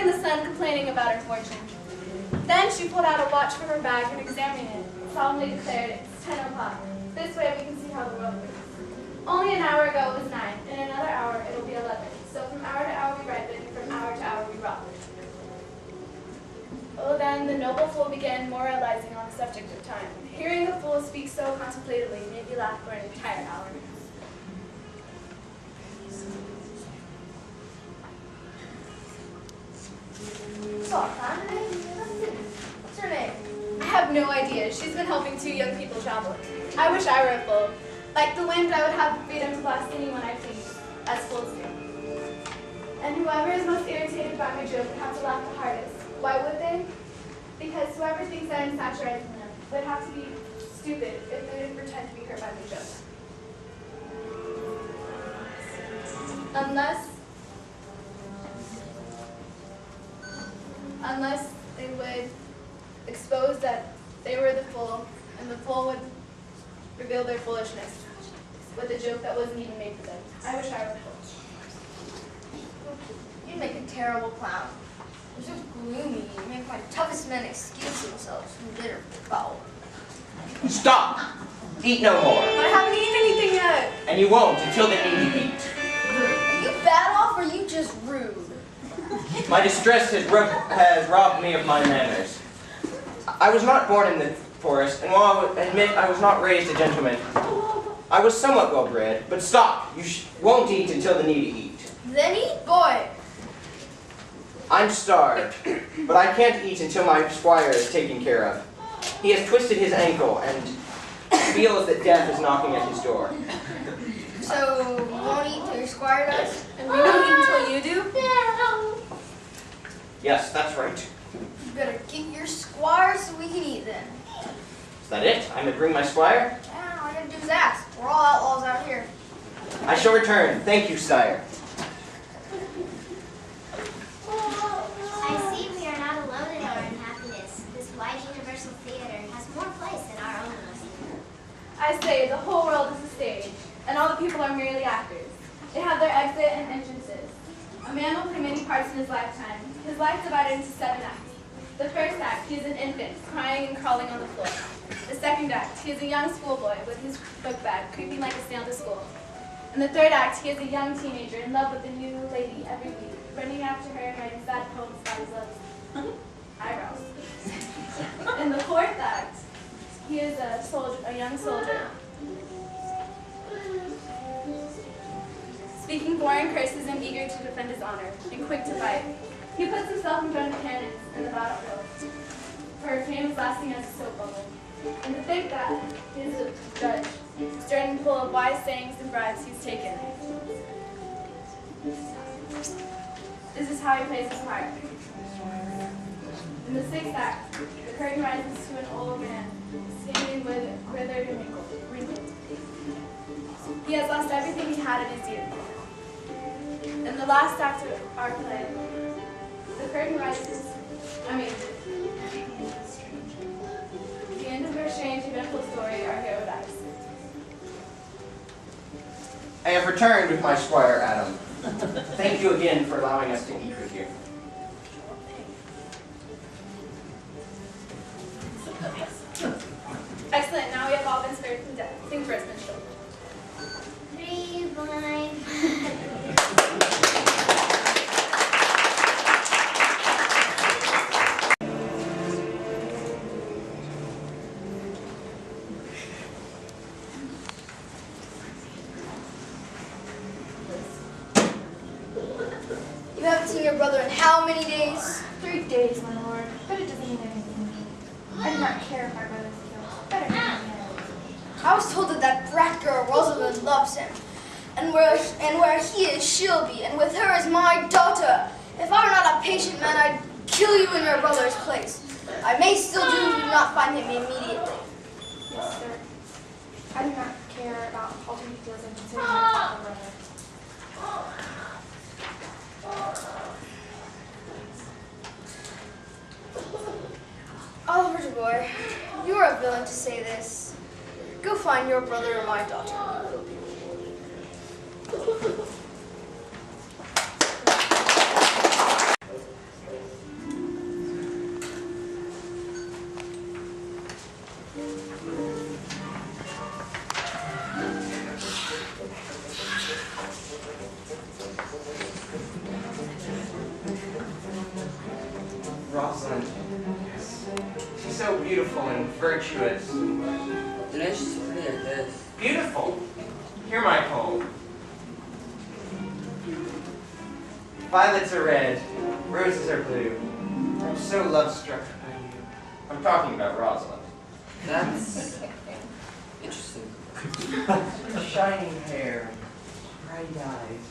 in the sun complaining about her fortune. Then she pulled out a watch from her bag and examining it, solemnly declared, "It's 10 o'clock. This way we can see how the world moves. Only an hour ago it was 9. In another hour it will be 11. So from hour to hour we ripen, from hour to hour we rot." Oh, then the noble fool began moralizing on the subject of time. Hearing the fool speak so contemplatively made me laugh for an entire hour. What's her name? I have no idea. She's been helping 2 young people travel. I wish I were a fool. Like the wind, I would have the freedom to blast anyone I please, as fools do. And whoever is most irritated by my joke would have to laugh the hardest. Why would they? Because whoever thinks I am satirizing them would have to be stupid if they didn't pretend to be hurt by my joke. Unless they would expose that they were the fool, and the fool would reveal their foolishness with a joke that wasn't even made for them. I wish I were a fool. You'd make a terrible clown. You're so gloomy. You make my toughest men excuse themselves from bitter foul. Stop! Eat no more. But I haven't eaten anything yet. And you won't until the need eat. Are you bad off or are you just rude? My distress has robbed me of my manners. I was not born in the forest, and while I admit I was not raised a gentleman, I was somewhat well bred. But stop! You won't eat until the need eat. Then eat, boy. I'm starved, but I can't eat until my squire is taken care of. He has twisted his ankle and feels that death is knocking at his door. So you won't eat until your squire does? And we won't eat until you do? Yes, that's right. You better get your squire so we can eat then. Is that it? I may bring my squire? Yeah, all I gotta do is ask. We're all outlaws out here. I shall return. Thank you, sire. I see we are not alone in our unhappiness. This wide universal theater has more place than our own must. I say, the whole world is a stage, and all the people are merely actors. They have their exit and entrances. A man will play many parts in his lifetime. His life divided into 7 acts. The first act, he is an infant, crying and crawling on the floor. The second act, he is a young schoolboy with his book bag, creeping like a snail to school. In the third act, he is a young teenager in love with a new lady every week, running after her and writing sad poems about his love's eyebrows. In the fourth act, he is a young soldier, speaking foreign curses and eager to defend his honor, and quick to fight. He puts himself in front of cannons in the battlefield, for fame is lasting as a soap bubble. In the fifth act, he is a judge, stern and full of wise sayings and bribes he's taken. This is how he plays his part. In the sixth act, the curtain rises to an old man, standing with withered and wrinkled. He has lost everything he had in his youth. In the last act of our play, the curtain rises, the end of our strange, eventful story, our hero dies. I have returned with my squire, Adam. Thank you again for allowing us to eat with you. Excellent, now we have all been spared from death. Sing first, minstrel. 3 blind. You haven't seen your brother in how many days? 3 days, my lord. But it doesn't mean anything to me. I do not care if my brother's killed. Better not. I was told that that brat girl Rosalind loves him, and where he is, she'll be, and with her is my daughter. If I were not a patient man, I'd kill you in your brother's place. I may still do if you do not find him immediately. Yes, sir. I do not care about how he feels and consider myself a brother. Oliver, boy, you are a villain to say this. Go find your brother or my daughter. Rosalind. She's so beautiful and virtuous. The nation's pretty like this. Beautiful. Hear my poem. Violets are red, roses are blue. I'm so love-struck by you. I'm talking about Rosalind. That's interesting. Shining hair, bright eyes.